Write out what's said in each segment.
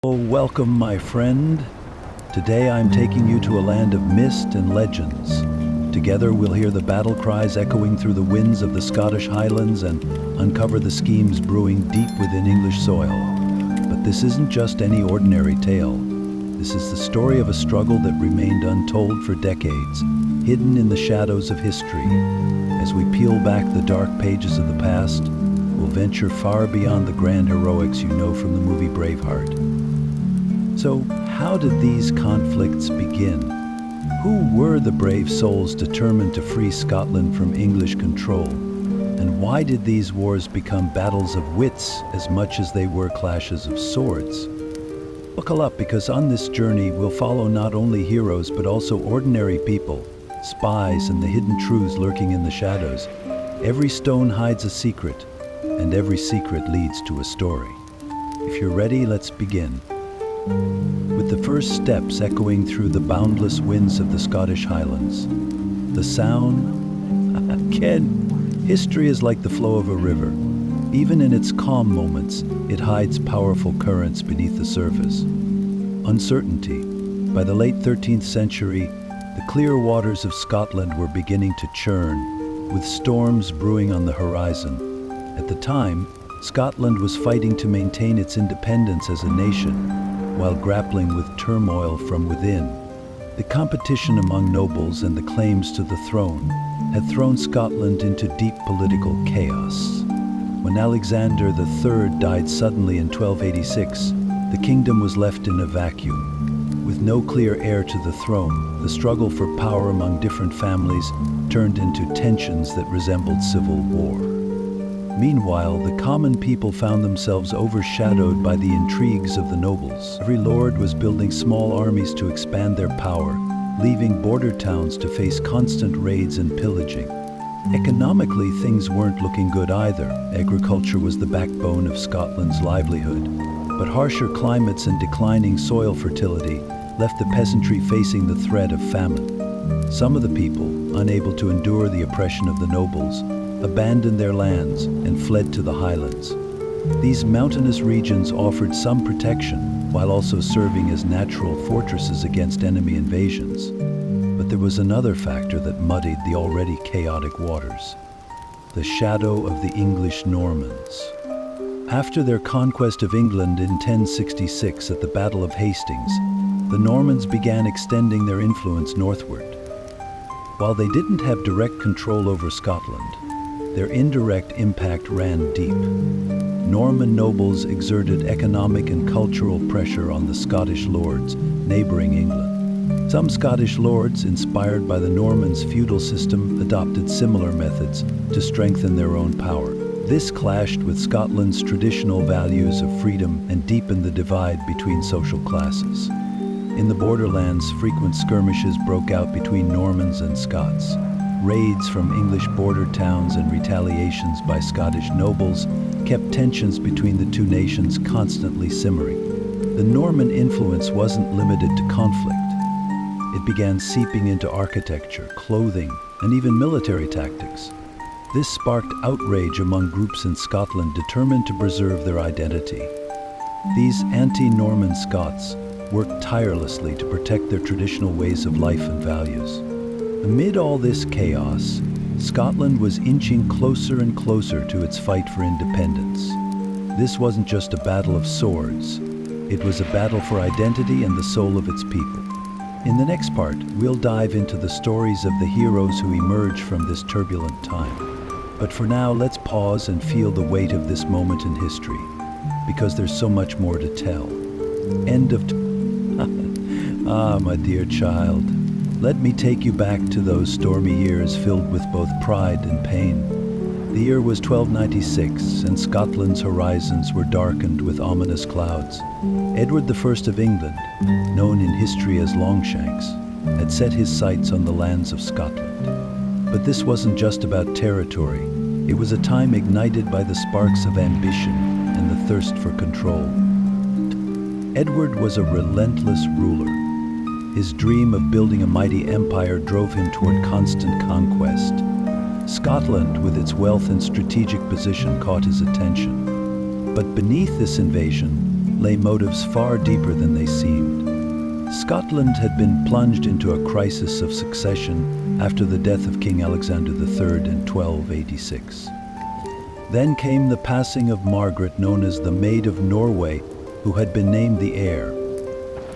Welcome, my friend. Today I'm taking you to a land of mist and legends. Together we'll hear the battle cries echoing through the winds of the Scottish Highlands and uncover the schemes brewing deep within English soil. But this isn't just any ordinary tale. This is the story of a struggle that remained untold for decades, hidden in the shadows of history. As we peel back the dark pages of the past, we'll venture far beyond the grand heroics you know from the movie Braveheart. So, how did these conflicts begin? Who were the brave souls determined to free Scotland from English control? And why did these wars become battles of wits as much as they were clashes of swords? Buckle up, because on this journey we'll follow not only heroes but also ordinary people, spies and the hidden truths lurking in the shadows. Every stone hides a secret, and every secret leads to a story. If you're ready, let's begin. With the first steps echoing through the boundless winds of the Scottish Highlands, the sound, again, history is like the flow of a river. Even in its calm moments, it hides powerful currents beneath the surface. Uncertainty. By the late 13th century, the clear waters of Scotland were beginning to churn, with storms brewing on the horizon. At the time, Scotland was fighting to maintain its independence as a nation, while grappling with turmoil from within. The competition among nobles and the claims to the throne had thrown Scotland into deep political chaos. When Alexander III died suddenly in 1286, the kingdom was left in a vacuum. With no clear heir to the throne, the struggle for power among different families turned into tensions that resembled civil war. Meanwhile, the common people found themselves overshadowed by the intrigues of the nobles. Every lord was building small armies to expand their power, leaving border towns to face constant raids and pillaging. Economically, things weren't looking good either. Agriculture was the backbone of Scotland's livelihood, but harsher climates and declining soil fertility left the peasantry facing the threat of famine. Some of the people, unable to endure the oppression of the nobles, abandoned their lands and fled to the highlands. These mountainous regions offered some protection while also serving as natural fortresses against enemy invasions. But there was another factor that muddied the already chaotic waters: the shadow of the English Normans. After their conquest of England in 1066 at the Battle of Hastings, the Normans began extending their influence northward. While they didn't have direct control over Scotland, their indirect impact ran deep. Norman nobles exerted economic and cultural pressure on the Scottish lords neighboring England. Some Scottish lords, inspired by the Normans' feudal system, adopted similar methods to strengthen their own power. This clashed with Scotland's traditional values of freedom and deepened the divide between social classes. In the borderlands, frequent skirmishes broke out between Normans and Scots. Raids from English border towns and retaliations by Scottish nobles kept tensions between the two nations constantly simmering. The Norman influence wasn't limited to conflict. It began seeping into architecture, clothing, and even military tactics. This sparked outrage among groups in Scotland determined to preserve their identity. These anti-Norman Scots worked tirelessly to protect their traditional ways of life and values. Amid all this chaos, Scotland was inching closer and closer to its fight for independence. This wasn't just a battle of swords. It was a battle for identity and the soul of its people. In the next part, we'll dive into the stories of the heroes who emerged from this turbulent time. But for now, let's pause and feel the weight of this moment in history, because there's so much more to tell. End of Ah, my dear child. Let me take you back to those stormy years filled with both pride and pain. The year was 1296, and Scotland's horizons were darkened with ominous clouds. Edward I of England, known in history as Longshanks, had set his sights on the lands of Scotland. But this wasn't just about territory. It was a time ignited by the sparks of ambition and the thirst for control. Edward was a relentless ruler. His dream of building a mighty empire drove him toward constant conquest. Scotland, with its wealth and strategic position, caught his attention. But beneath this invasion lay motives far deeper than they seemed. Scotland had been plunged into a crisis of succession after the death of King Alexander III in 1286. Then came the passing of Margaret, known as the Maid of Norway, who had been named the heir.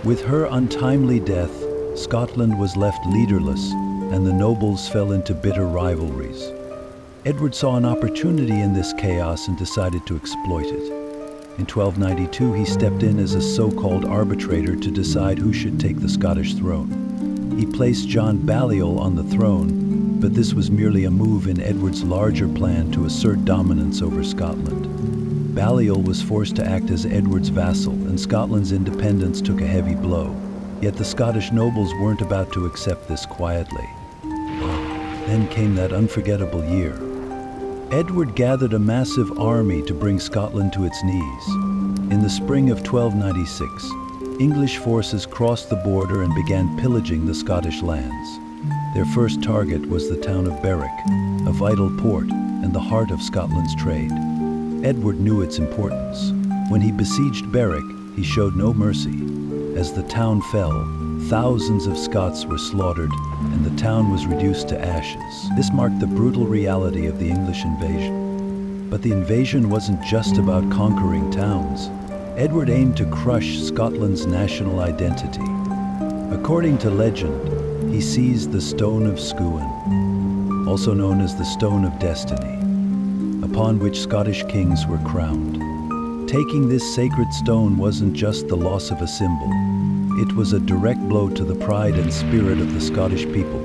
With her untimely death, Scotland was left leaderless, and the nobles fell into bitter rivalries. Edward saw an opportunity in this chaos and decided to exploit it. In 1292, he stepped in as a so-called arbitrator to decide who should take the Scottish throne. He placed John Balliol on the throne, but this was merely a move in Edward's larger plan to assert dominance over Scotland. Balliol was forced to act as Edward's vassal, and Scotland's independence took a heavy blow. Yet the Scottish nobles weren't about to accept this quietly. Then came that unforgettable year. Edward gathered a massive army to bring Scotland to its knees. In the spring of 1296, English forces crossed the border and began pillaging the Scottish lands. Their first target was the town of Berwick, a vital port and the heart of Scotland's trade. Edward knew its importance. When he besieged Berwick, he showed no mercy. As the town fell, thousands of Scots were slaughtered, and the town was reduced to ashes. This marked the brutal reality of the English invasion. But the invasion wasn't just about conquering towns. Edward aimed to crush Scotland's national identity. According to legend, he seized the Stone of Scuin, also known as the Stone of Destiny, upon which Scottish kings were crowned. Taking this sacred stone wasn't just the loss of a symbol. It was a direct blow to the pride and spirit of the Scottish people.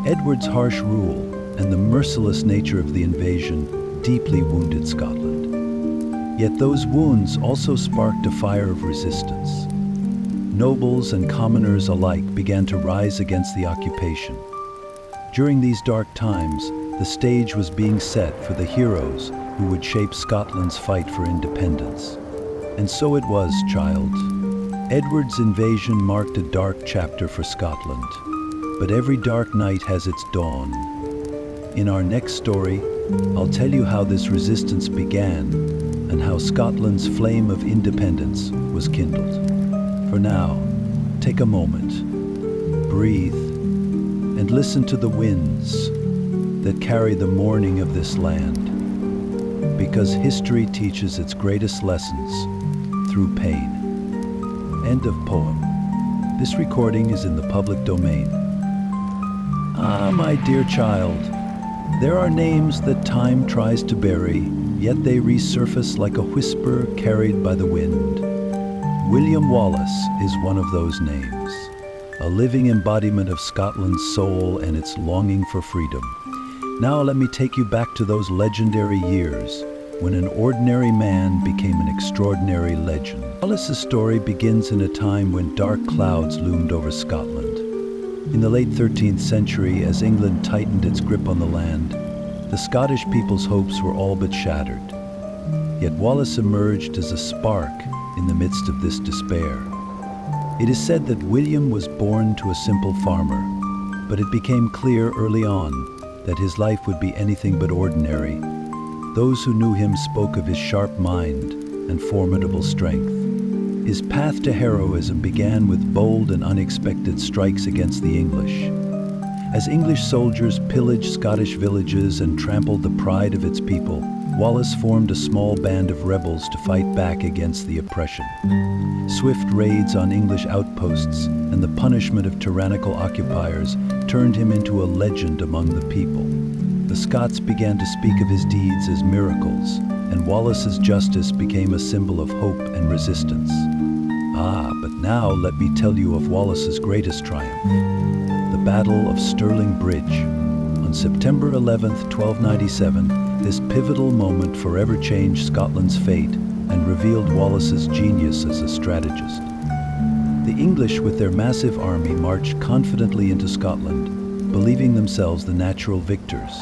Edward's harsh rule and the merciless nature of the invasion deeply wounded Scotland. Yet those wounds also sparked a fire of resistance. Nobles and commoners alike began to rise against the occupation. During these dark times, the stage was being set for the heroes who would shape Scotland's fight for independence. And so it was, child. Edward's invasion marked a dark chapter for Scotland, but every dark night has its dawn. In our next story, I'll tell you how this resistance began and how Scotland's flame of independence was kindled. For now, take a moment, breathe, and listen to the winds that carry the mourning of this land, because history teaches its greatest lessons through pain. End of poem. This recording is in the public domain. Ah, my dear child, there are names that time tries to bury, yet they resurface like a whisper carried by the wind. William Wallace is one of those names, a living embodiment of Scotland's soul and its longing for freedom. Now let me take you back to those legendary years when an ordinary man became an extraordinary legend. Wallace's story begins in a time when dark clouds loomed over Scotland. In the late 13th century, as England tightened its grip on the land, the Scottish people's hopes were all but shattered. Yet Wallace emerged as a spark in the midst of this despair. It is said that William was born to a simple farmer, but it became clear early on that his life would be anything but ordinary. Those who knew him spoke of his sharp mind and formidable strength. His path to heroism began with bold and unexpected strikes against the English. As English soldiers pillaged Scottish villages and trampled the pride of its people, Wallace formed a small band of rebels to fight back against the oppression. Swift raids on English outposts and the punishment of tyrannical occupiers turned him into a legend among the people. The Scots began to speak of his deeds as miracles, and Wallace's justice became a symbol of hope and resistance. But now let me tell you of Wallace's greatest triumph, the Battle of Stirling Bridge. On September 11th, 1297, this pivotal moment forever changed Scotland's fate and revealed Wallace's genius as a strategist. The English, with their massive army, marched confidently into Scotland, believing themselves the natural victors.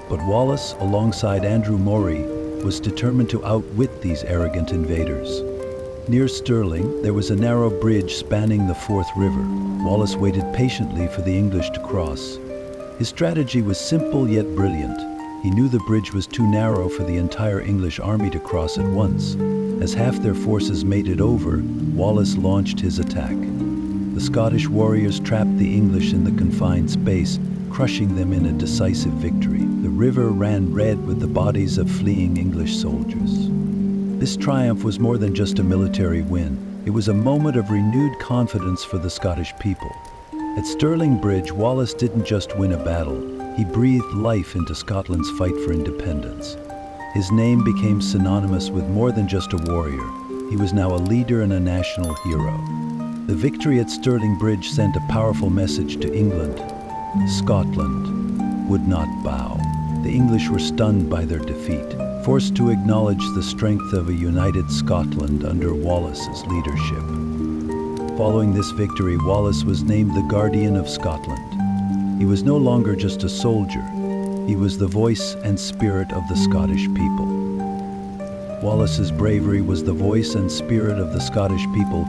But Wallace, alongside Andrew Murray, was determined to outwit these arrogant invaders. Near Stirling, there was a narrow bridge spanning the Forth River. Wallace waited patiently for the English to cross. His strategy was simple yet brilliant. He knew the bridge was too narrow for the entire English army to cross at once. As half their forces made it over, Wallace launched his attack. The Scottish warriors trapped the English in the confined space, crushing them in a decisive victory. The river ran red with the bodies of fleeing English soldiers. This triumph was more than just a military win. It was a moment of renewed confidence for the Scottish people. At Stirling Bridge, Wallace didn't just win a battle. He breathed life into Scotland's fight for independence. His name became synonymous with more than just a warrior. He was now a leader and a national hero. The victory at Stirling Bridge sent a powerful message to England. Scotland would not bow. The English were stunned by their defeat, forced to acknowledge the strength of a united Scotland under Wallace's leadership. Following this victory, Wallace was named the Guardian of Scotland. He was no longer just a soldier. He was the voice and spirit of the Scottish people. Wallace's bravery was the voice and spirit of the Scottish people.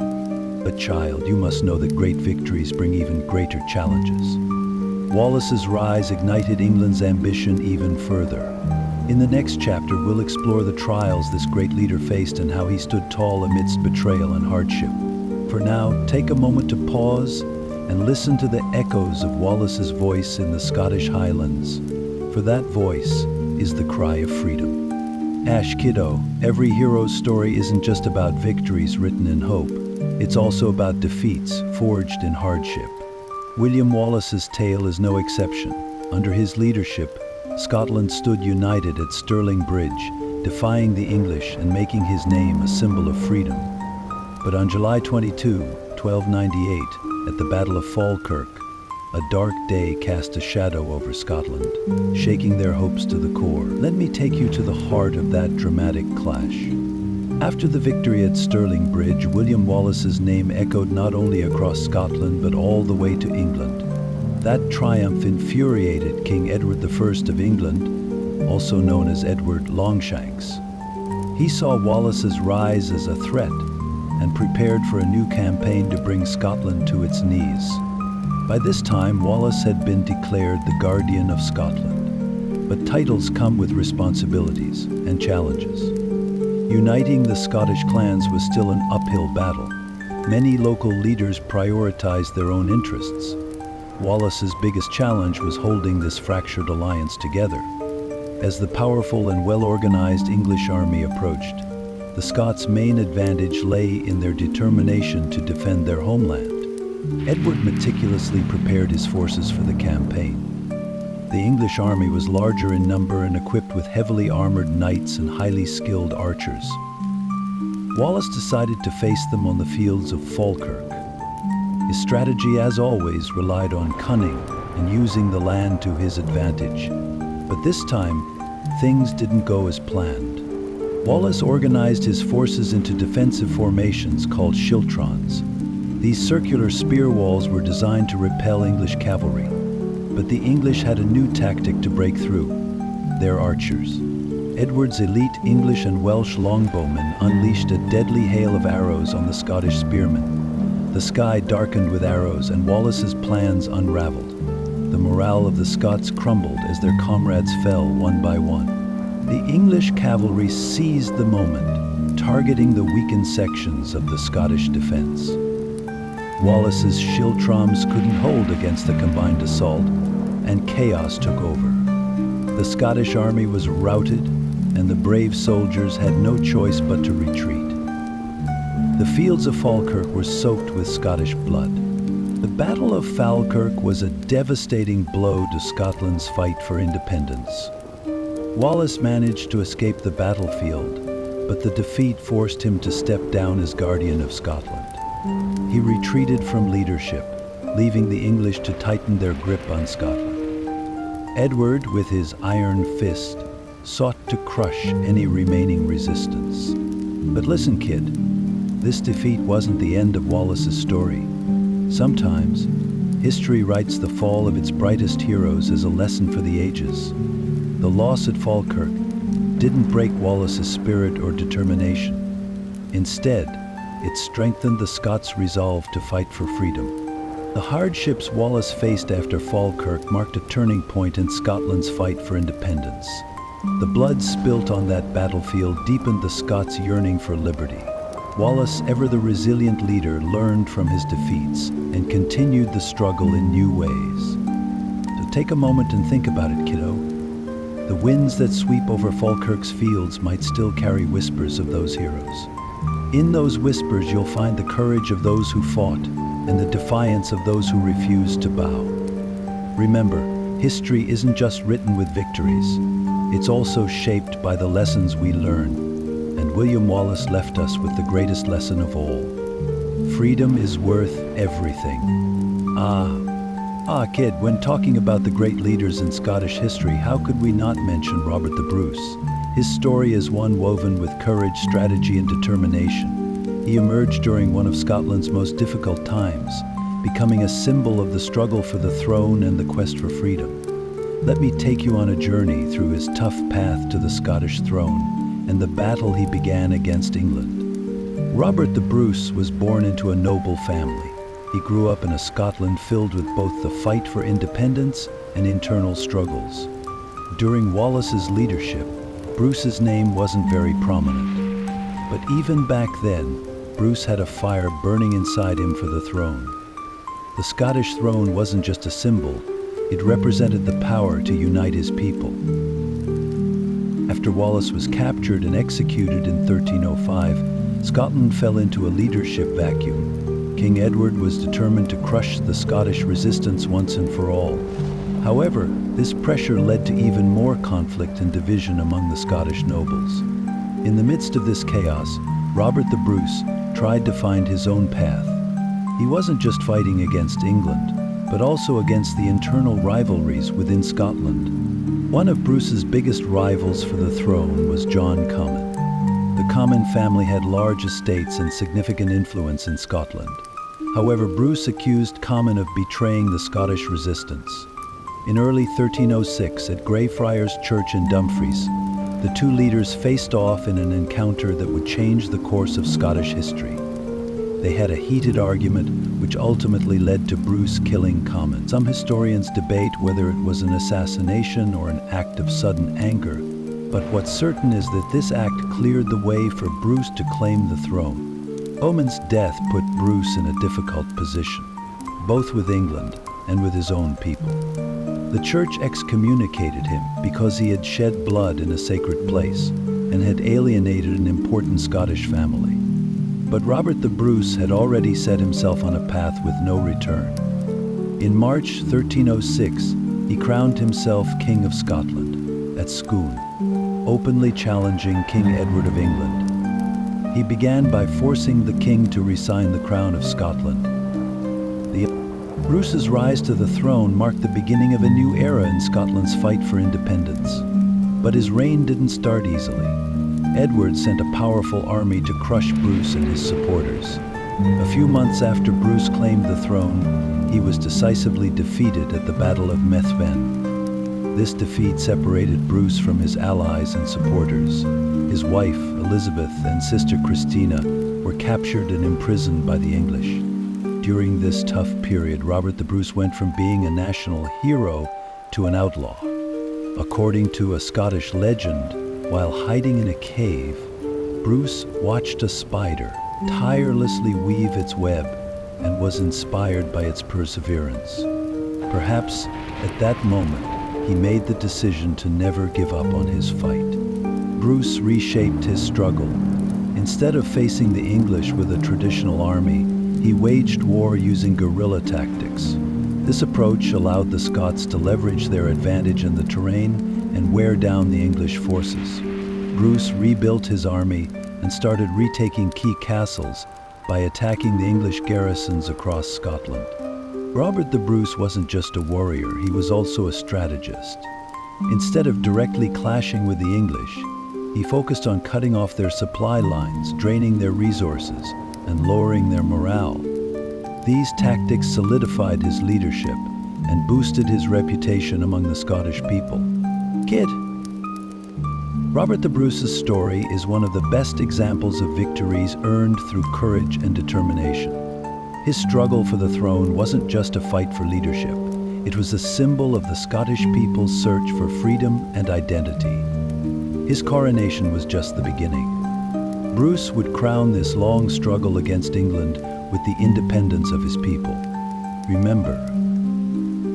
But child, you must know that great victories bring even greater challenges. Wallace's rise ignited England's ambition even further. In the next chapter, we'll explore the trials this great leader faced and how he stood tall amidst betrayal and hardship. For now, take a moment to pause and listen to the echoes of Wallace's voice in the Scottish Highlands. For that voice is the cry of freedom. Ash kiddo, every hero's story isn't just about victories written in hope. It's also about defeats forged in hardship. William Wallace's tale is no exception. Under his leadership, Scotland stood united at Stirling Bridge, defying the English and making his name a symbol of freedom. But on July 22, 1298, at the Battle of Falkirk, a dark day cast a shadow over Scotland, shaking their hopes to the core. Let me take you to the heart of that dramatic clash. After the victory at Stirling Bridge, William Wallace's name echoed not only across Scotland but all the way to England. That triumph infuriated King Edward I of England, also known as Edward Longshanks. He saw Wallace's rise as a threat and prepared for a new campaign to bring Scotland to its knees. By this time, Wallace had been declared the Guardian of Scotland. But titles come with responsibilities and challenges. Uniting the Scottish clans was still an uphill battle. Many local leaders prioritized their own interests. Wallace's biggest challenge was holding this fractured alliance together. As the powerful and well-organized English army approached, the Scots' main advantage lay in their determination to defend their homeland. Edward meticulously prepared his forces for the campaign. The English army was larger in number and equipped with heavily armored knights and highly skilled archers. Wallace decided to face them on the fields of Falkirk. His strategy, as always, relied on cunning and using the land to his advantage. But this time, things didn't go as planned. Wallace organized his forces into defensive formations called schiltrons. These circular spear walls were designed to repel English cavalry. But the English had a new tactic to break through: their archers. Edward's elite English and Welsh longbowmen unleashed a deadly hail of arrows on the Scottish spearmen. The sky darkened with arrows and Wallace's plans unraveled. The morale of the Scots crumbled as their comrades fell one by one. The English cavalry seized the moment, targeting the weakened sections of the Scottish defense. Wallace's schiltrons couldn't hold against the combined assault, and chaos took over. The Scottish army was routed, and the brave soldiers had no choice but to retreat. The fields of Falkirk were soaked with Scottish blood. The Battle of Falkirk was a devastating blow to Scotland's fight for independence. Wallace managed to escape the battlefield, but the defeat forced him to step down as Guardian of Scotland. He retreated from leadership, leaving the English to tighten their grip on Scotland. Edward, with his iron fist, sought to crush any remaining resistance. But listen, kid, this defeat wasn't the end of Wallace's story. Sometimes, history writes the fall of its brightest heroes as a lesson for the ages. The loss at Falkirk didn't break Wallace's spirit or determination. Instead, it strengthened the Scots' resolve to fight for freedom. The hardships Wallace faced after Falkirk marked a turning point in Scotland's fight for independence. The blood spilt on that battlefield deepened the Scots' yearning for liberty. Wallace, ever the resilient leader, learned from his defeats and continued the struggle in new ways. So take a moment and think about it, kiddo. The winds that sweep over Falkirk's fields might still carry whispers of those heroes. In those whispers, you'll find the courage of those who fought and the defiance of those who refused to bow. Remember, history isn't just written with victories. It's also shaped by the lessons we learn. And William Wallace left us with the greatest lesson of all. Freedom is worth everything. Kid, when talking about the great leaders in Scottish history, how could we not mention Robert the Bruce? His story is one woven with courage, strategy, and determination. He emerged during one of Scotland's most difficult times, becoming a symbol of the struggle for the throne and the quest for freedom. Let me take you on a journey through his tough path to the Scottish throne and the battle he began against England. Robert the Bruce was born into a noble family. He grew up in a Scotland filled with both the fight for independence and internal struggles. During Wallace's leadership, Bruce's name wasn't very prominent. But even back then, Bruce had a fire burning inside him for the throne. The Scottish throne wasn't just a symbol, it represented the power to unite his people. After Wallace was captured and executed in 1305, Scotland fell into a leadership vacuum. King Edward was determined to crush the Scottish resistance once and for all. However, this pressure led to even more conflict and division among the Scottish nobles. In the midst of this chaos, Robert the Bruce tried to find his own path. He wasn't just fighting against England, but also against the internal rivalries within Scotland. One of Bruce's biggest rivals for the throne was John Comyn. The Comyn family had large estates and significant influence in Scotland. However, Bruce accused Comyn of betraying the Scottish resistance. In early 1306, at Greyfriars Church in Dumfries, the two leaders faced off in an encounter that would change the course of Scottish history. They had a heated argument, which ultimately led to Bruce killing Comyn. Some historians debate whether it was an assassination or an act of sudden anger, but what's certain is that this act cleared the way for Bruce to claim the throne. Comyn's death put Bruce in a difficult position, both with England and with his own people. The church excommunicated him because he had shed blood in a sacred place and had alienated an important Scottish family. But Robert the Bruce had already set himself on a path with no return. In March 1306, he crowned himself King of Scotland at Scone, openly challenging King Edward of England. He began by forcing the king to resign the crown of Scotland. Bruce's rise to the throne marked the beginning of a new era in Scotland's fight for independence. But his reign didn't start easily. Edward sent a powerful army to crush Bruce and his supporters. A few months after Bruce claimed the throne, he was decisively defeated at the Battle of Bannockburn. This defeat separated Bruce from his allies and supporters. His wife, Elizabeth, and sister Christina were captured and imprisoned by the English. During this tough period, Robert the Bruce went from being a national hero to an outlaw. According to a Scottish legend, while hiding in a cave, Bruce watched a spider tirelessly weave its web and was inspired by its perseverance. Perhaps at that moment, he made the decision to never give up on his fight. Bruce reshaped his struggle. Instead of facing the English with a traditional army, he waged war using guerrilla tactics. This approach allowed the Scots to leverage their advantage in the terrain and wear down the English forces. Bruce rebuilt his army and started retaking key castles by attacking the English garrisons across Scotland. Robert the Bruce wasn't just a warrior, he was also a strategist. Instead of directly clashing with the English, he focused on cutting off their supply lines, draining their resources, and lowering their morale. These tactics solidified his leadership and boosted his reputation among the Scottish people. Kid, Robert the Bruce's story is one of the best examples of victories earned through courage and determination. His struggle for the throne wasn't just a fight for leadership. It was a symbol of the Scottish people's search for freedom and identity. His coronation was just the beginning. Bruce would crown this long struggle against England with the independence of his people. Remember,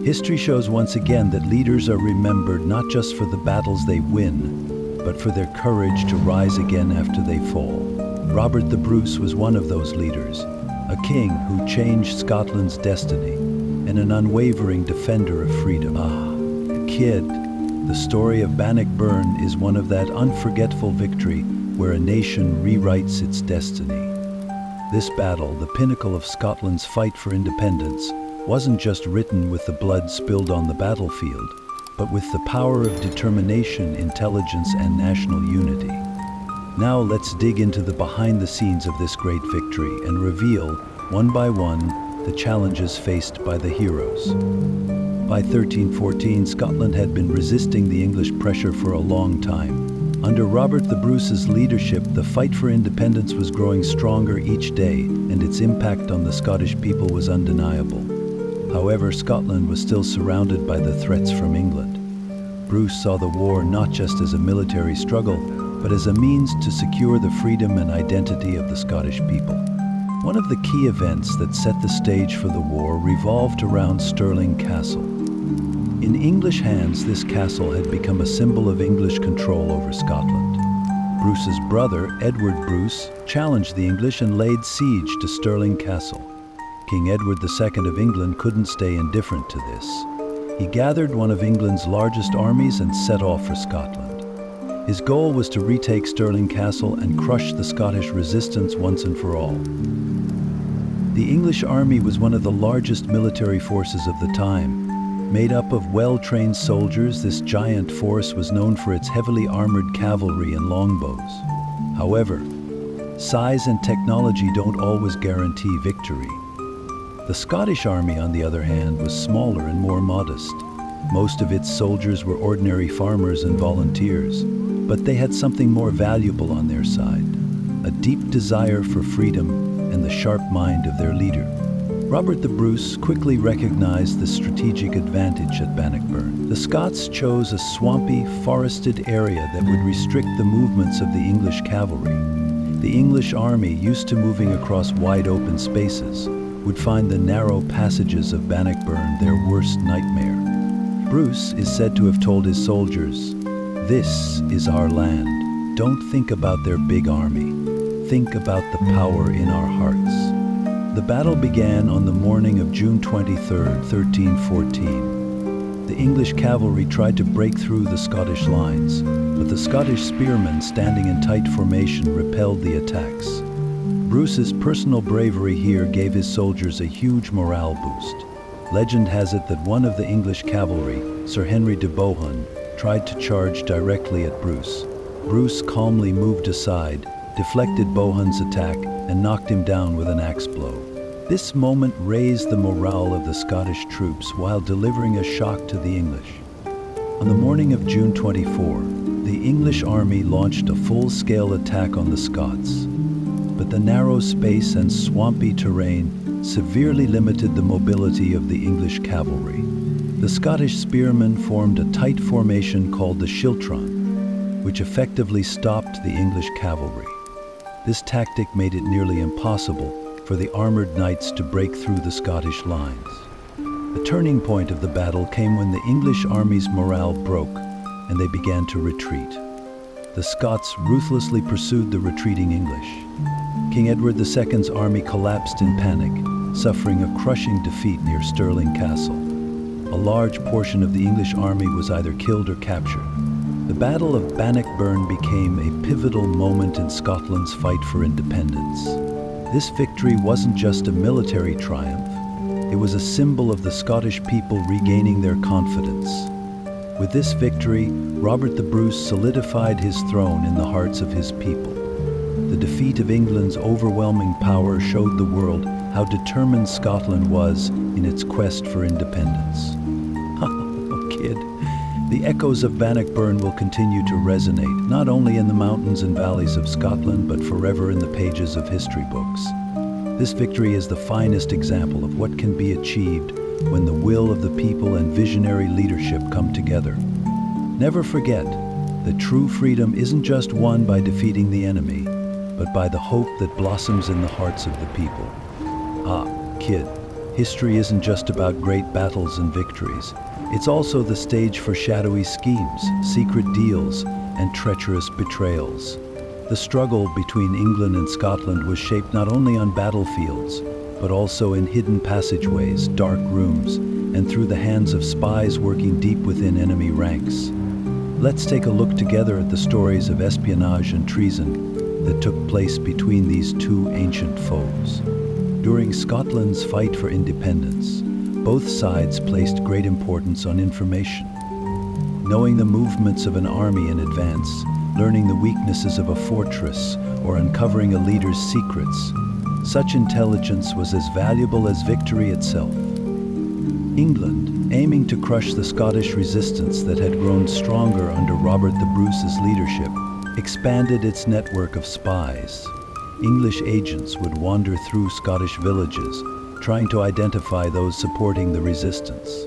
history shows once again that leaders are remembered not just for the battles they win, but for their courage to rise again after they fall. Robert the Bruce was one of those leaders, a king who changed Scotland's destiny and an unwavering defender of freedom. Kid, the story of Bannockburn is one of that unforgettable victory where a nation rewrites its destiny. This battle, the pinnacle of Scotland's fight for independence, wasn't just written with the blood spilled on the battlefield, but with the power of determination, intelligence, and national unity. Now let's dig into the behind the scenes of this great victory and reveal, one by one, the challenges faced by the heroes. By 1314, Scotland had been resisting the English pressure for a long time. Under Robert the Bruce's leadership, the fight for independence was growing stronger each day, and its impact on the Scottish people was undeniable. However, Scotland was still surrounded by the threats from England. Bruce saw the war not just as a military struggle, but as a means to secure the freedom and identity of the Scottish people. One of the key events that set the stage for the war revolved around Stirling Castle. In English hands, this castle had become a symbol of English control over Scotland. Bruce's brother, Edward Bruce, challenged the English and laid siege to Stirling Castle. King Edward II of England couldn't stay indifferent to this. He gathered one of England's largest armies and set off for Scotland. His goal was to retake Stirling Castle and crush the Scottish resistance once and for all. The English army was one of the largest military forces of the time. Made up of well-trained soldiers, this giant force was known for its heavily armored cavalry and longbows. However, size and technology don't always guarantee victory. The Scottish army, on the other hand, was smaller and more modest. Most of its soldiers were ordinary farmers and volunteers, but they had something more valuable on their side, a deep desire for freedom and the sharp mind of their leader. Robert the Bruce quickly recognized the strategic advantage at Bannockburn. The Scots chose a swampy, forested area that would restrict the movements of the English cavalry. The English army, used to moving across wide open spaces, would find the narrow passages of Bannockburn their worst nightmare. Bruce is said to have told his soldiers, "This is our land. Don't think about their big army. Think about the power in our hearts." The battle began on the morning of June 23, 1314. The English cavalry tried to break through the Scottish lines, but the Scottish spearmen standing in tight formation repelled the attacks. Bruce's personal bravery here gave his soldiers a huge morale boost. Legend has it that one of the English cavalry, Sir Henry de Bohun, tried to charge directly at Bruce. Bruce calmly moved aside, deflected Bohun's attack, and knocked him down with an axe blow. This moment raised the morale of the Scottish troops while delivering a shock to the English. On the morning of June 24, the English army launched a full-scale attack on the Scots. But the narrow space and swampy terrain severely limited the mobility of the English cavalry. The Scottish spearmen formed a tight formation called the schiltron, which effectively stopped the English cavalry. This tactic made it nearly impossible for the armored knights to break through the Scottish lines. The turning point of the battle came when the English army's morale broke and they began to retreat. The Scots ruthlessly pursued the retreating English. King Edward II's army collapsed in panic, suffering a crushing defeat near Stirling Castle. A large portion of the English army was either killed or captured. The Battle of Bannockburn became a pivotal moment in Scotland's fight for independence. This victory wasn't just a military triumph, it was a symbol of the Scottish people regaining their confidence. With this victory, Robert the Bruce solidified his throne in the hearts of his people. The defeat of England's overwhelming power showed the world how determined Scotland was in its quest for independence. Oh, kid, the echoes of Bannockburn will continue to resonate, not only in the mountains and valleys of Scotland, but forever in the pages of history books. This victory is the finest example of what can be achieved when the will of the people and visionary leadership come together. Never forget that true freedom isn't just won by defeating the enemy, but by the hope that blossoms in the hearts of the people. Ah, kid, history isn't just about great battles and victories. It's also the stage for shadowy schemes, secret deals, and treacherous betrayals. The struggle between England and Scotland was shaped not only on battlefields, but also in hidden passageways, dark rooms, and through the hands of spies working deep within enemy ranks. Let's take a look together at the stories of espionage and treason that took place between these two ancient foes. During Scotland's fight for independence, both sides placed great importance on information. Knowing the movements of an army in advance, learning the weaknesses of a fortress, or uncovering a leader's secrets, such intelligence was as valuable as victory itself. England, aiming to crush the Scottish resistance that had grown stronger under Robert the Bruce's leadership, expanded its network of spies. English agents would wander through Scottish villages, trying to identify those supporting the resistance.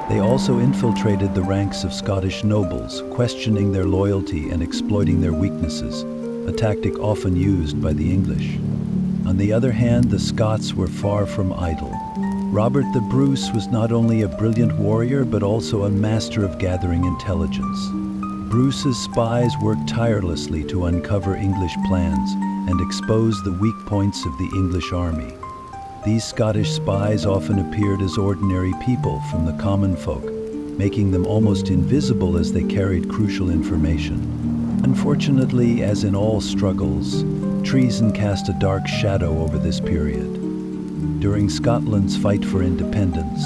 They also infiltrated the ranks of Scottish nobles, questioning their loyalty and exploiting their weaknesses, a tactic often used by the English. On the other hand, the Scots were far from idle. Robert the Bruce was not only a brilliant warrior, but also a master of gathering intelligence. Bruce's spies worked tirelessly to uncover English plans and expose the weak points of the English army. These Scottish spies often appeared as ordinary people from the common folk, making them almost invisible as they carried crucial information. Unfortunately, as in all struggles, treason cast a dark shadow over this period. During Scotland's fight for independence,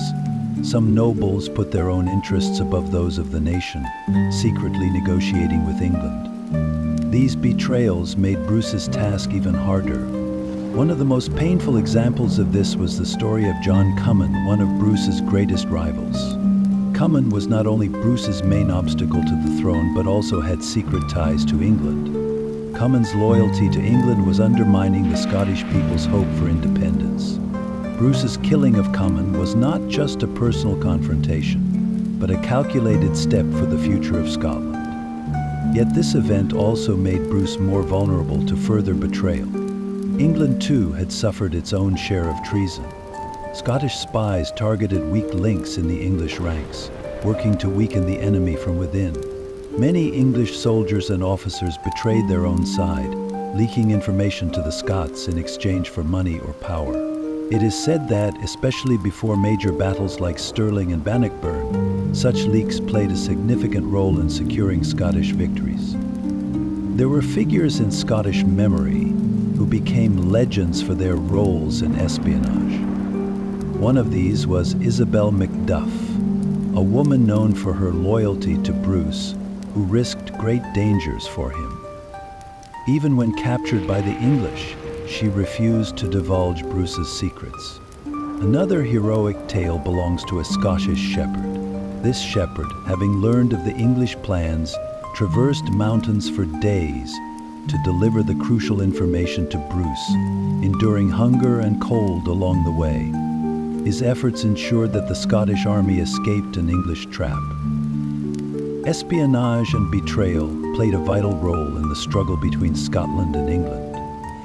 some nobles put their own interests above those of the nation, secretly negotiating with England. These betrayals made Bruce's task even harder. One of the most painful examples of this was the story of John Comyn, one of Bruce's greatest rivals. Comyn was not only Bruce's main obstacle to the throne, but also had secret ties to England. Comyn's loyalty to England was undermining the Scottish people's hope for independence. Bruce's killing of Comyn was not just a personal confrontation, but a calculated step for the future of Scotland. Yet this event also made Bruce more vulnerable to further betrayal. England, too, had suffered its own share of treason. Scottish spies targeted weak links in the English ranks, working to weaken the enemy from within. Many English soldiers and officers betrayed their own side, leaking information to the Scots in exchange for money or power. It is said that, especially before major battles like Stirling and Bannockburn, such leaks played a significant role in securing Scottish victories. There were figures in Scottish memory who became legends for their roles in espionage. One of these was Isabel Macduff, a woman known for her loyalty to Bruce, who risked great dangers for him. Even when captured by the English, she refused to divulge Bruce's secrets. Another heroic tale belongs to a Scottish shepherd. This shepherd, having learned of the English plans, traversed mountains for days to deliver the crucial information to Bruce, enduring hunger and cold along the way. His efforts ensured that the Scottish army escaped an English trap. Espionage and betrayal played a vital role in the struggle between Scotland and England.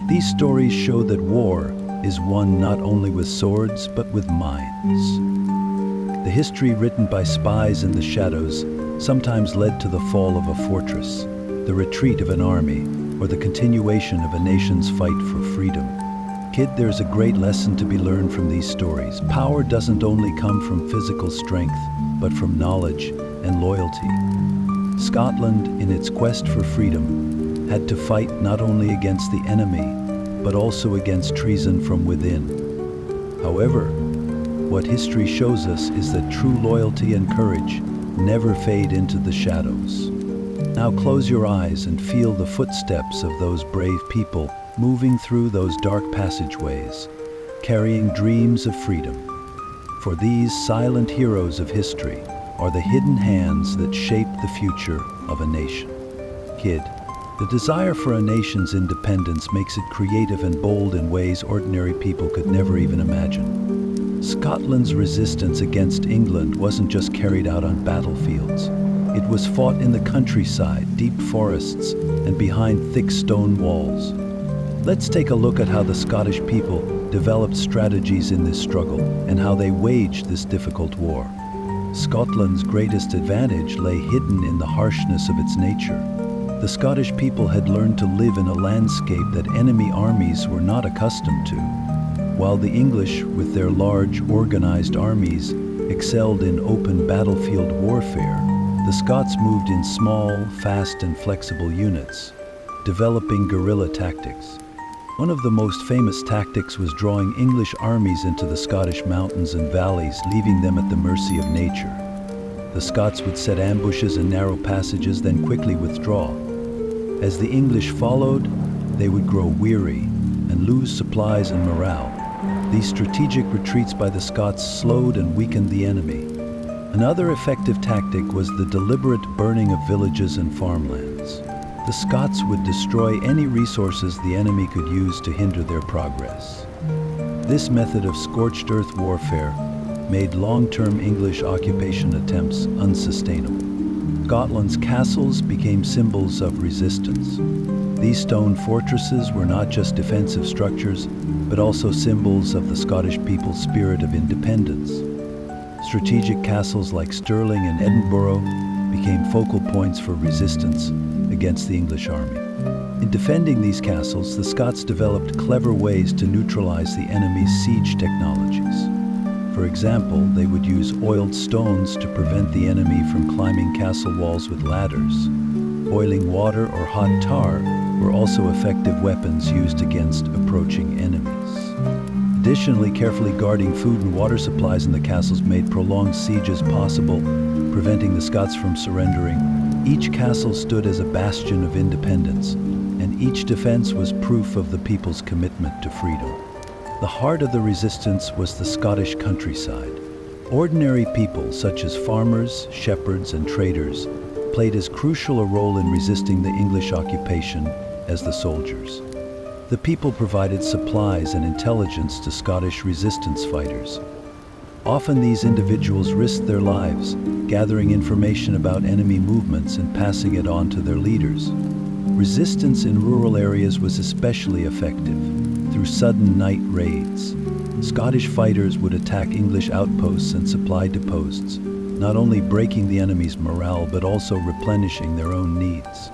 These stories show that war is won not only with swords, but with minds. The history written by spies in the shadows sometimes led to the fall of a fortress, the retreat of an army, or the continuation of a nation's fight for freedom. Kid, there's a great lesson to be learned from these stories. Power doesn't only come from physical strength, but from knowledge and loyalty. Scotland, in its quest for freedom, had to fight not only against the enemy, but also against treason from within. However, what history shows us is that true loyalty and courage never fade into the shadows. Now close your eyes and feel the footsteps of those brave people moving through those dark passageways, carrying dreams of freedom. For these silent heroes of history are the hidden hands that shape the future of a nation. Kid, The desire for a nation's independence makes it creative and bold in ways ordinary people could never even imagine. Scotland's resistance against England wasn't just carried out on battlefields. It was fought in the countryside, deep forests, and behind thick stone walls. Let's take a look at how the Scottish people developed strategies in this struggle and how they waged this difficult war. Scotland's greatest advantage lay hidden in the harshness of its nature. The Scottish people had learned to live in a landscape that enemy armies were not accustomed to. While the English, with their large, organized armies, excelled in open battlefield warfare, the Scots moved in small, fast, and flexible units, developing guerrilla tactics. One of the most famous tactics was drawing English armies into the Scottish mountains and valleys, leaving them at the mercy of nature. The Scots would set ambushes in narrow passages, then quickly withdraw. As the English followed, they would grow weary and lose supplies and morale. These strategic retreats by the Scots slowed and weakened the enemy. Another effective tactic was the deliberate burning of villages and farmlands. The Scots would destroy any resources the enemy could use to hinder their progress. This method of scorched earth warfare made long-term English occupation attempts unsustainable. Scotland's castles became symbols of resistance. These stone fortresses were not just defensive structures, but also symbols of the Scottish people's spirit of independence. Strategic castles like Stirling and Edinburgh became focal points for resistance against the English army. In defending these castles, the Scots developed clever ways to neutralize the enemy's siege technologies. For example, they would use oiled stones to prevent the enemy from climbing castle walls with ladders. Boiling water or hot tar were also effective weapons used against approaching enemies. Additionally, carefully guarding food and water supplies in the castles made prolonged sieges possible, preventing the Scots from surrendering. Each castle stood as a bastion of independence, and each defense was proof of the people's commitment to freedom. The heart of the resistance was the Scottish countryside. Ordinary people, such as farmers, shepherds, and traders, played as crucial a role in resisting the English occupation as the soldiers. The people provided supplies and intelligence to Scottish resistance fighters. Often these individuals risked their lives, gathering information about enemy movements and passing it on to their leaders. Resistance in rural areas was especially effective. Through sudden night raids, Scottish fighters would attack English outposts and supply depots, not only breaking the enemy's morale but also replenishing their own needs.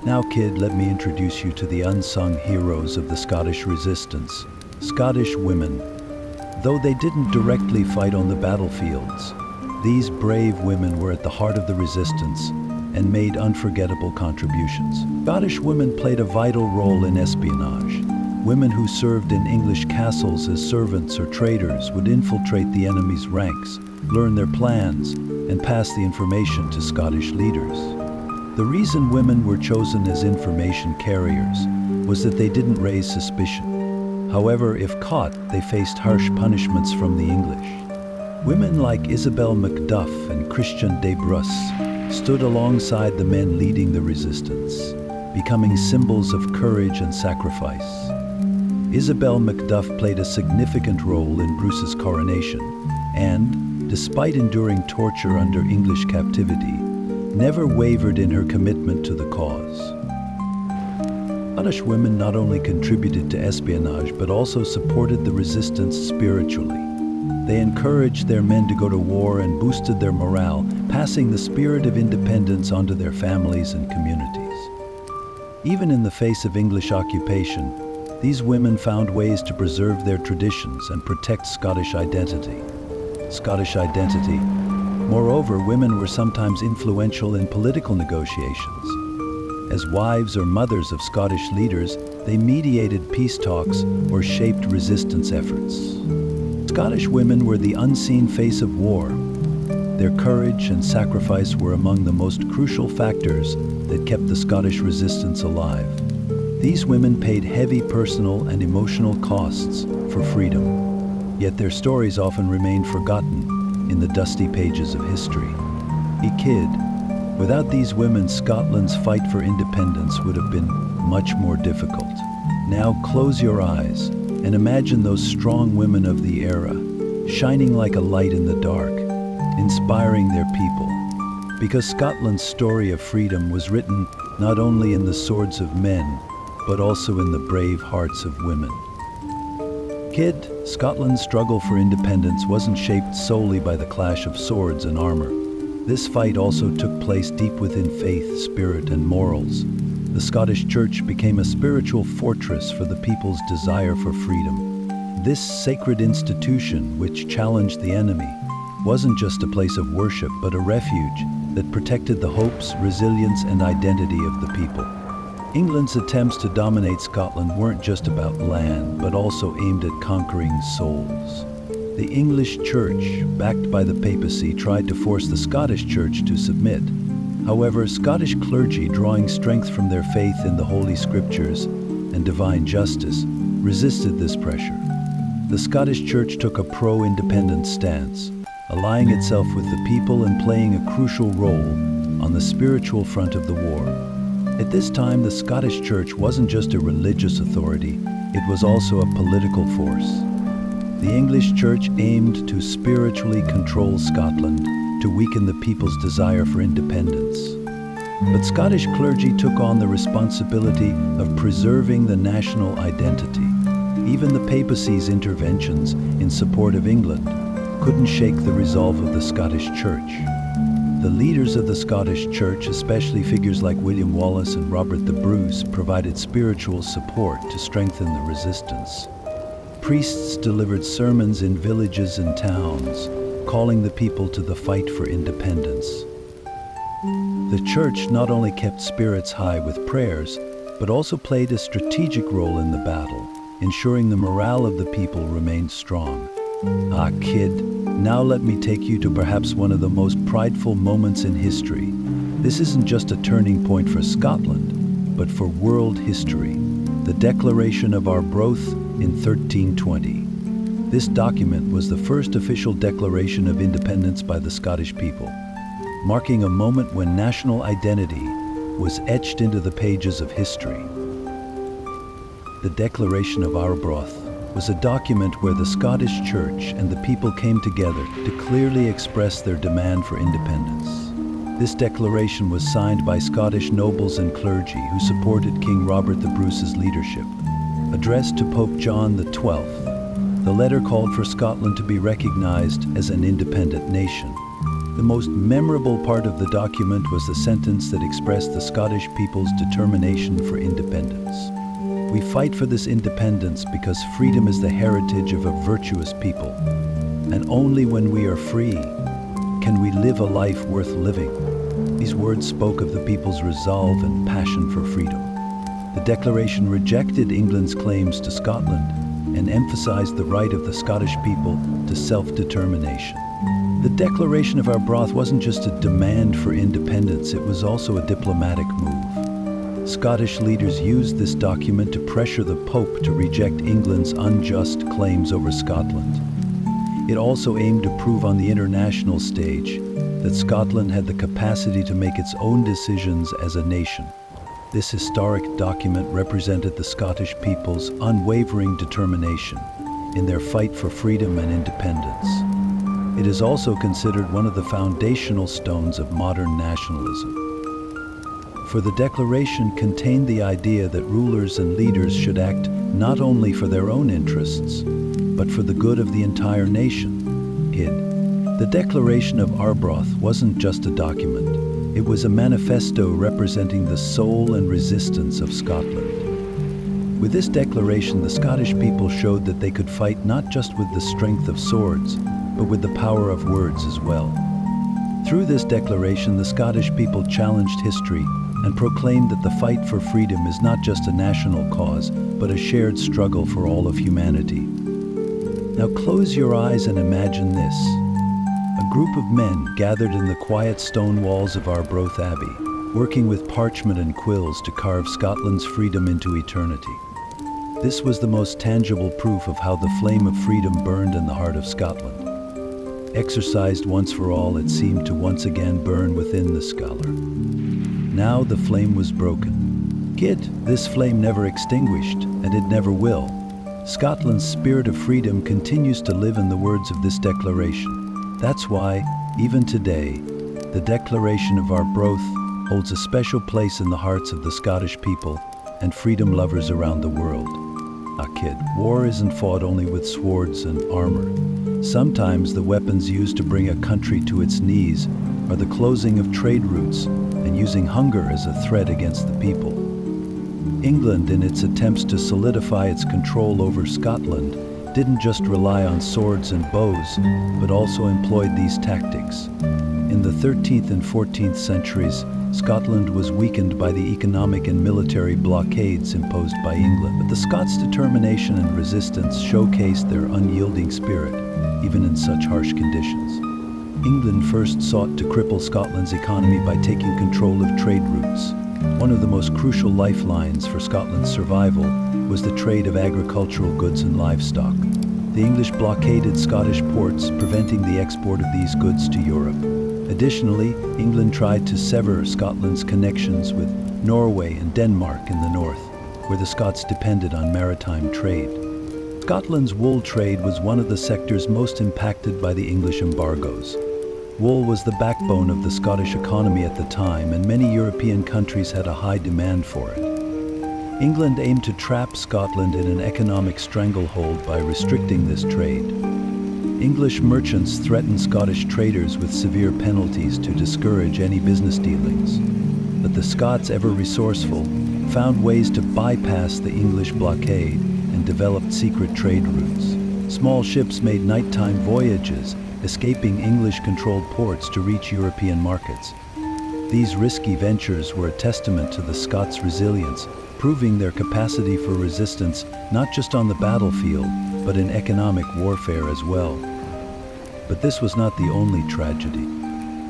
Now, kid, let me introduce you to the unsung heroes of the Scottish resistance, Scottish women. Though they didn't directly fight on the battlefields, these brave women were at the heart of the resistance and made unforgettable contributions. Scottish women played a vital role in espionage. Women who served in English castles as servants or traders would infiltrate the enemy's ranks, learn their plans, and pass the information to Scottish leaders. The reason women were chosen as information carriers was that they didn't raise suspicion. However, if caught, they faced harsh punishments from the English. Women like Isabel Macduff and Christian de Bruce stood alongside the men leading the resistance, becoming symbols of courage and sacrifice. Isabel Macduff played a significant role in Bruce's coronation and, despite enduring torture under English captivity, never wavered in her commitment to the cause. Scottish women not only contributed to espionage but also supported the resistance spiritually. They encouraged their men to go to war and boosted their morale, passing the spirit of independence onto their families and communities. Even in the face of English occupation, these women found ways to preserve their traditions and protect Scottish identity. Moreover, women were sometimes influential in political negotiations. As wives or mothers of Scottish leaders, they mediated peace talks or shaped resistance efforts. Scottish women were the unseen face of war. Their courage and sacrifice were among the most crucial factors that kept the Scottish resistance alive. These women paid heavy personal and emotional costs for freedom, yet their stories often remain forgotten in the dusty pages of history. Hey kid, Without these women, Scotland's fight for independence would have been much more difficult. Now close your eyes and imagine those strong women of the era, shining like a light in the dark, inspiring their people. Because Scotland's story of freedom was written not only in the swords of men, but also in the brave hearts of women. Kid, Scotland's struggle for independence wasn't shaped solely by the clash of swords and armor. This fight also took place deep within faith, spirit, and morals. The Scottish Church became a spiritual fortress for the people's desire for freedom. This sacred institution, which challenged the enemy, wasn't just a place of worship, but a refuge that protected the hopes, resilience, and identity of the people. England's attempts to dominate Scotland weren't just about land, but also aimed at conquering souls. The English Church, backed by the papacy, tried to force the Scottish Church to submit. However, Scottish clergy, drawing strength from their faith in the Holy Scriptures and divine justice, resisted this pressure. The Scottish Church took a pro-independence stance, allying itself with the people and playing a crucial role on the spiritual front of the war. At this time, the Scottish Church wasn't just a religious authority, it was also a political force. The English Church aimed to spiritually control Scotland, to weaken the people's desire for independence. But Scottish clergy took on the responsibility of preserving the national identity. Even the papacy's interventions in support of England couldn't shake the resolve of the Scottish Church. The leaders of the Scottish Church, especially figures like William Wallace and Robert the Bruce, provided spiritual support to strengthen the resistance. Priests delivered sermons in villages and towns, calling the people to the fight for independence. The Church not only kept spirits high with prayers, but also played a strategic role in the battle, ensuring the morale of the people remained strong. Ah, kid, now let me take you to perhaps one of the most prideful moments in history. This isn't just a turning point for Scotland, but for world history. The Declaration of Arbroath in 1320. This document was the first official declaration of independence by the Scottish people, marking a moment when national identity was etched into the pages of history. The Declaration of Arbroath was a document where the Scottish Church and the people came together to clearly express their demand for independence. This declaration was signed by Scottish nobles and clergy who supported King Robert the Bruce's leadership. Addressed to Pope John XII, the letter called for Scotland to be recognized as an independent nation. The most memorable part of the document was the sentence that expressed the Scottish people's determination for independence. We fight for this independence because freedom is the heritage of a virtuous people, and only when we are free can we live a life worth living. These words spoke of the people's resolve and passion for freedom. The declaration rejected England's claims to Scotland and emphasized the right of the Scottish people to self-determination. The Declaration of Arbroath wasn't just a demand for independence, it was also a diplomatic move. Scottish leaders used this document to pressure the Pope to reject England's unjust claims over Scotland. It also aimed to prove on the international stage that Scotland had the capacity to make its own decisions as a nation. This historic document represented the Scottish people's unwavering determination in their fight for freedom and independence. It is also considered one of the foundational stones of modern nationalism. For the declaration contained the idea that rulers and leaders should act not only for their own interests, but for the good of the entire nation. The Declaration of Arbroath wasn't just a document, it was a manifesto representing the soul and resistance of Scotland. With this declaration, the Scottish people showed that they could fight not just with the strength of swords, but with the power of words as well. Through this declaration, the Scottish people challenged history and proclaimed that the fight for freedom is not just a national cause, but a shared struggle for all of humanity. Now close your eyes and imagine this. A group of men gathered in the quiet stone walls of Arbroath Abbey, working with parchment and quills to carve Scotland's freedom into eternity. This was the most tangible proof of how the flame of freedom burned in the heart of Scotland. Exorcised once for all, it seemed to once again burn within the scholar. Now the flame was broken. Kid, this flame never extinguished, and it never will. Scotland's spirit of freedom continues to live in the words of this declaration. That's why, even today, the declaration of Arbroath holds a special place in the hearts of the Scottish people and freedom lovers around the world. Kid, war isn't fought only with swords and armor. Sometimes the weapons used to bring a country to its knees are the closing of trade routes and using hunger as a threat against the people. England, in its attempts to solidify its control over Scotland, didn't just rely on swords and bows, but also employed these tactics. In the 13th and 14th centuries, Scotland was weakened by the economic and military blockades imposed by England, but the Scots' determination and resistance showcased their unyielding spirit, even in such harsh conditions. England first sought to cripple Scotland's economy by taking control of trade routes. One of the most crucial lifelines for Scotland's survival was the trade of agricultural goods and livestock. The English blockaded Scottish ports, preventing the export of these goods to Europe. Additionally, England tried to sever Scotland's connections with Norway and Denmark in the north, where the Scots depended on maritime trade. Scotland's wool trade was one of the sectors most impacted by the English embargoes. Wool was the backbone of the Scottish economy at the time, and many European countries had a high demand for it. England aimed to trap Scotland in an economic stranglehold by restricting this trade. English merchants threatened Scottish traders with severe penalties to discourage any business dealings. But the Scots, ever resourceful, found ways to bypass the English blockade and developed secret trade routes. Small ships made nighttime voyages, escaping English-controlled ports to reach European markets. These risky ventures were a testament to the Scots' resilience, proving their capacity for resistance not just on the battlefield, but in economic warfare as well. But this was not the only tragedy.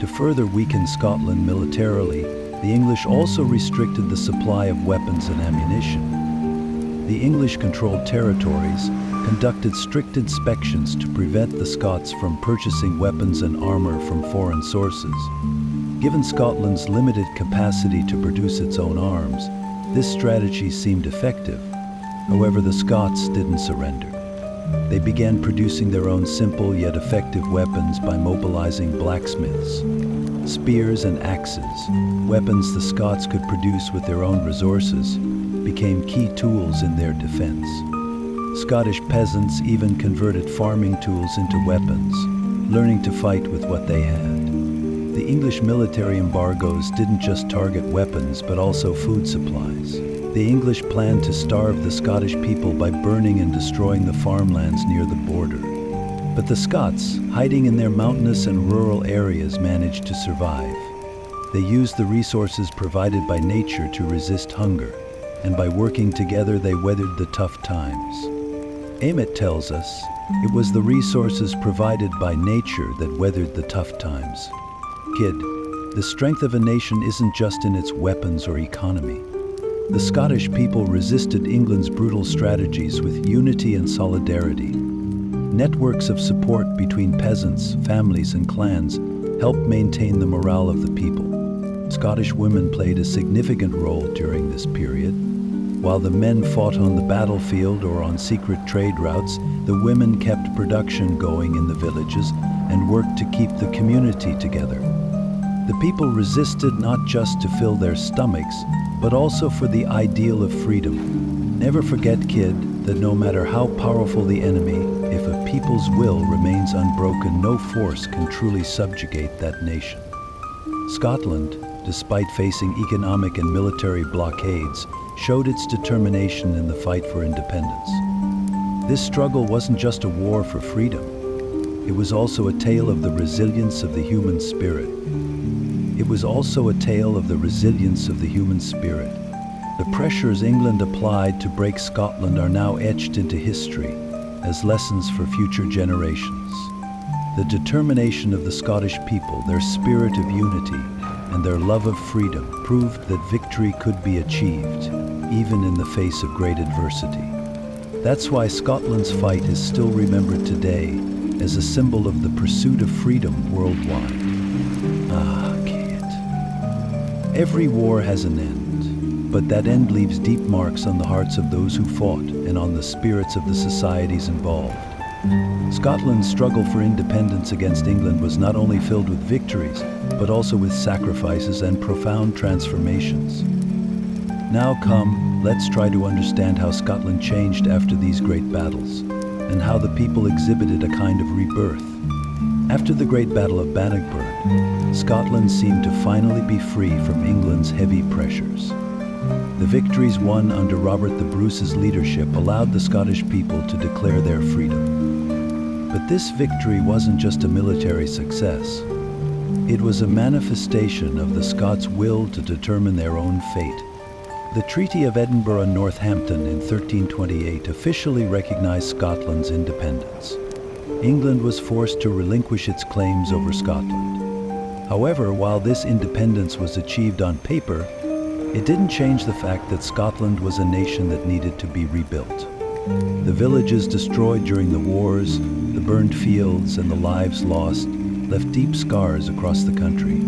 To further weaken Scotland militarily, the English also restricted the supply of weapons and ammunition. The English-controlled territories conducted strict inspections to prevent the Scots from purchasing weapons and armor from foreign sources. Given Scotland's limited capacity to produce its own arms, this strategy seemed effective. However, the Scots didn't surrender. They began producing their own simple yet effective weapons by mobilizing blacksmiths. Spears and axes, weapons the Scots could produce with their own resources, became key tools in their defense. Scottish peasants even converted farming tools into weapons, learning to fight with what they had. The English military embargoes didn't just target weapons, but also food supplies. The English planned to starve the Scottish people by burning and destroying the farmlands near the border. But the Scots, hiding in their mountainous and rural areas, managed to survive. They used the resources provided by nature to resist hunger, and by working together they weathered the tough times. Emmett tells us, it was the resources provided by nature that weathered the tough times. Kid, the strength of a nation isn't just in its weapons or economy. The Scottish people resisted England's brutal strategies with unity and solidarity. Networks of support between peasants, families, and clans helped maintain the morale of the people. Scottish women played a significant role during this period. While the men fought on the battlefield or on secret trade routes, the women kept production going in the villages and worked to keep the community together. The people resisted not just to fill their stomachs, but also for the ideal of freedom. Never forget, kid, that no matter how powerful the enemy, if a people's will remains unbroken, no force can truly subjugate that nation. Scotland, despite facing economic and military blockades, showed its determination in the fight for independence. This struggle wasn't just a war for freedom. It was also a tale of the resilience of the human spirit. It was also a tale of the resilience of the human spirit. The pressures England applied to break Scotland are now etched into history as lessons for future generations. The determination of the Scottish people, their spirit of unity, and their love of freedom proved that victory could be achieved, even in the face of great adversity. That's why Scotland's fight is still remembered today, as a symbol of the pursuit of freedom worldwide. Ah, Kit. Every war has an end, but that end leaves deep marks on the hearts of those who fought and on the spirits of the societies involved. Scotland's struggle for independence against England was not only filled with victories, but also with sacrifices and profound transformations. Now come, let's try to understand how Scotland changed after these great battles, and how the people exhibited a kind of rebirth. After the Great Battle of Bannockburn, Scotland seemed to finally be free from England's heavy pressures. The victories won under Robert the Bruce's leadership allowed the Scottish people to declare their freedom. But this victory wasn't just a military success. It was a manifestation of the Scots' will to determine their own fate. The Treaty of Edinburgh and Northampton in 1328 officially recognized Scotland's independence. England was forced to relinquish its claims over Scotland. However, while this independence was achieved on paper, it didn't change the fact that Scotland was a nation that needed to be rebuilt. The villages destroyed during the wars, the burned fields, and the lives lost left deep scars across the country.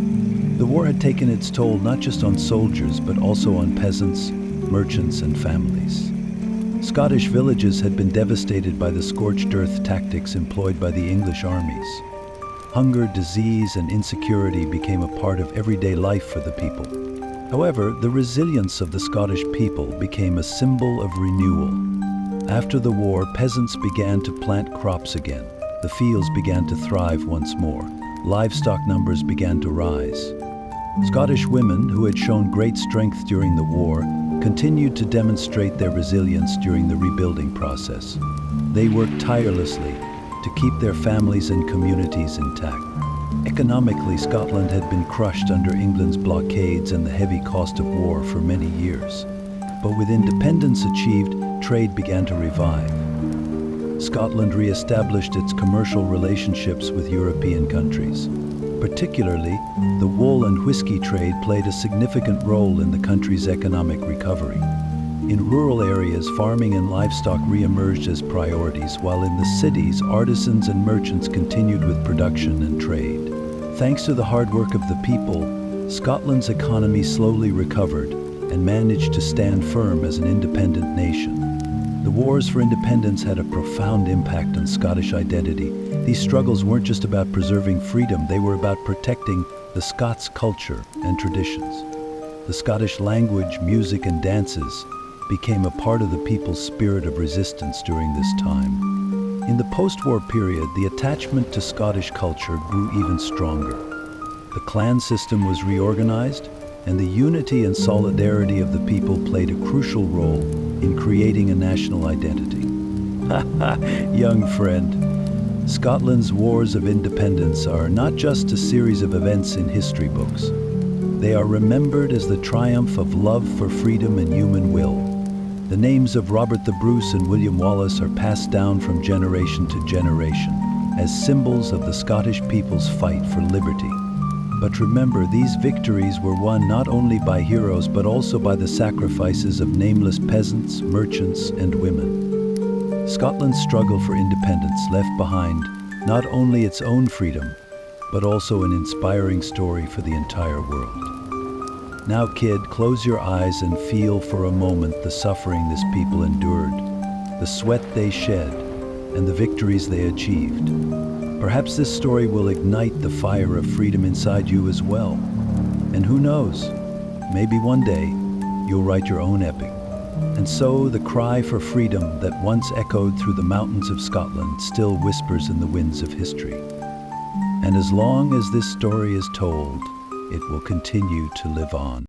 The war had taken its toll not just on soldiers, but also on peasants, merchants, and families. Scottish villages had been devastated by the scorched earth tactics employed by the English armies. Hunger, disease, and insecurity became a part of everyday life for the people. However, the resilience of the Scottish people became a symbol of renewal. After the war, peasants began to plant crops again. The fields began to thrive once more. Livestock numbers began to rise. Scottish women, who had shown great strength during the war, continued to demonstrate their resilience during the rebuilding process. They worked tirelessly to keep their families and communities intact. Economically, Scotland had been crushed under England's blockades and the heavy cost of war for many years. But with independence achieved, trade began to revive. Scotland re-established its commercial relationships with European countries. Particularly, the wool and whiskey trade played a significant role in the country's economic recovery. In rural areas, farming and livestock re-emerged as priorities, while in the cities, artisans and merchants continued with production and trade. Thanks to the hard work of the people, Scotland's economy slowly recovered and managed to stand firm as an independent nation. The wars for independence had a profound impact on Scottish identity. These struggles weren't just about preserving freedom, they were about protecting the Scots' culture and traditions. The Scottish language, music, and dances became a part of the people's spirit of resistance during this time. In the post-war period, the attachment to Scottish culture grew even stronger. The clan system was reorganized, and the unity and solidarity of the people played a crucial role in creating a national identity. Young friend, Scotland's wars of independence are not just a series of events in history books. They are remembered as the triumph of love for freedom and human will. The names of Robert the Bruce and William Wallace are passed down from generation to generation as symbols of the Scottish people's fight for liberty. But remember, these victories were won not only by heroes, but also by the sacrifices of nameless peasants, merchants, and women. Scotland's struggle for independence left behind not only its own freedom, but also an inspiring story for the entire world. Now, kid, close your eyes and feel for a moment the suffering this people endured, the sweat they shed, and the victories they achieved. Perhaps this story will ignite the fire of freedom inside you as well. And who knows, maybe one day you'll write your own epic. And so the cry for freedom that once echoed through the mountains of Scotland still whispers in the winds of history. And as long as this story is told, it will continue to live on.